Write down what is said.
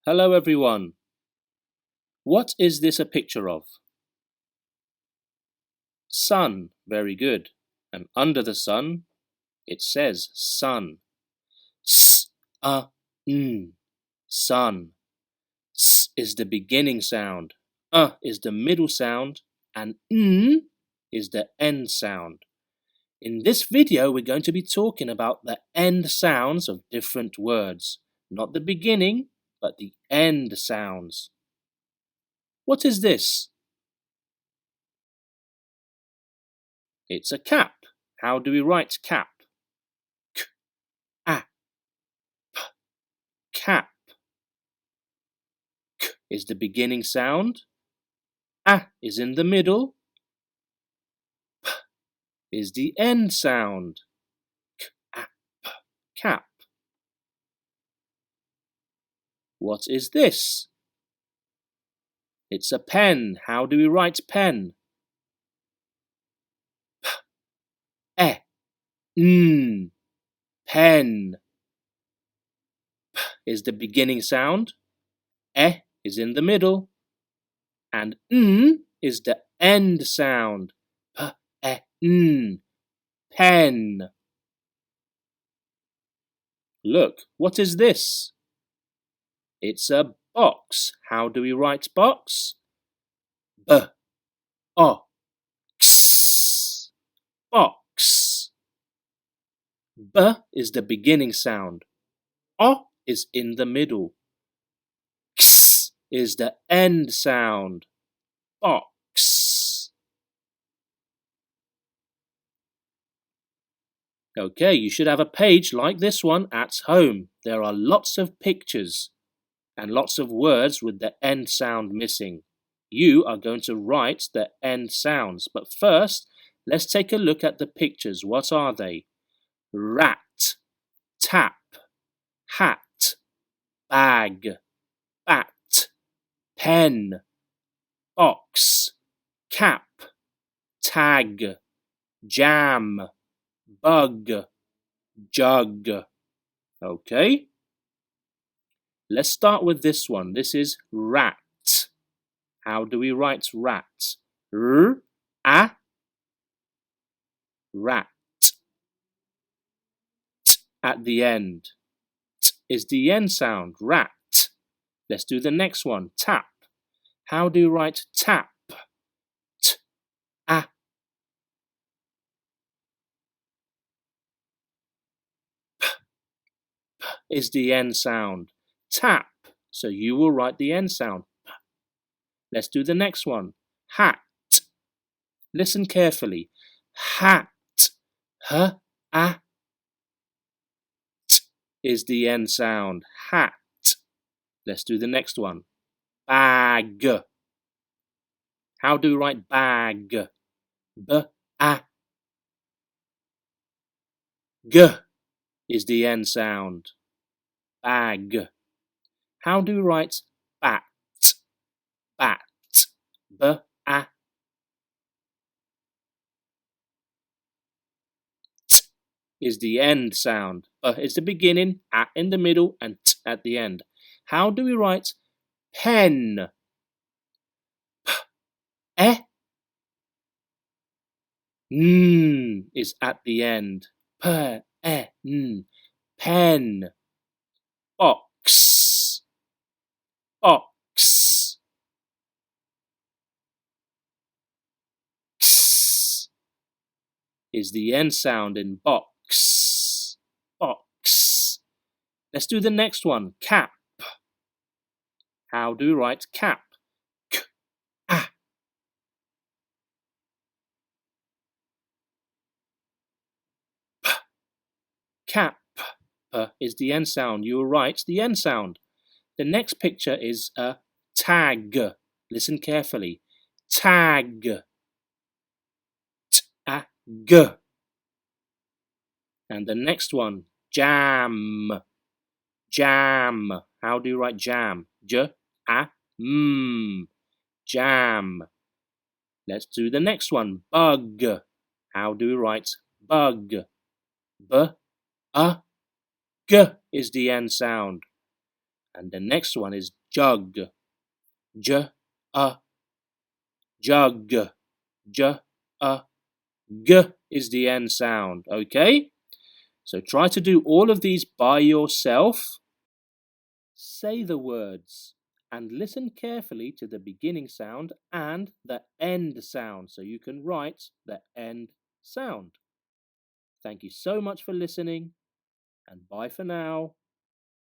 Hello everyone. What is this a picture of? Sun. Very good. And under the sun, it says sun. S-a-n. Sun. S is the beginning sound. Is the middle sound. And n is the end sound. In this video, we're going to be talking about the end sounds of different words. Not the beginning, but the end sounds. What is this? It's a cap. How do we write cap? K-a-p. Cap. K is the beginning sound. A is in the middle. P is the end sound. K-a-p. Cap. What is this? It's a pen. How do we write pen? P-e-n. Pen. P is the beginning sound. E is in the middle. And n is the end sound. P-e-n. Pen. Look, what is this? It's a box. How do we write box? B-o-x. Box. B is the beginning sound. O is in the middle. X is the end sound. Box. Okay, you should have a page like this one at home. There are lots of pictures and lots of words with the end sound missing. You are going to write the end sounds. But first, let's take a look at the pictures. What are they? Rat, tap, hat, bag, bat, pen, box, cap, tag, jam, bug, jug. Okay? Let's start with this one. This is rat. How do we write rat? R-a. Rat. T at the end. T is the end sound. Rat. Let's do the next one. Tap. How do you write tap? T-a. P. P is the end sound. Tap. So you will write the end sound. P. Let's do the next one. Hat. Listen carefully. Hat. H-a. T is the end sound. Hat. Let's do the next one. Bag. How do we write bag? B-a. G is the end sound. Bag. How do we write bat? Bat. B-a. T is the end sound. B is the beginning, A in the middle, and T at the end. How do we write pen? P-e-n is at the end. P-e-n. Pen. Box. Box. X is the end sound in box. Box. Let's do the next one. Cap. How do we write cap? K-a. P. Cap. P is the end sound. You will write the end sound. The next picture is a tag. Listen carefully. Tag. T-a-g. And the next one, jam. Jam. How do you write jam? J-a-m. Jam. Let's do the next one, bug. How do we write bug? B-a. G is the end sound. And the next one is jug. J, a, jug. J, a, g is the end sound, okay? So try to do all of these by yourself. Say the words and listen carefully to the beginning sound and the end sound so you can write the end sound. Thank you so much for listening, and bye for now.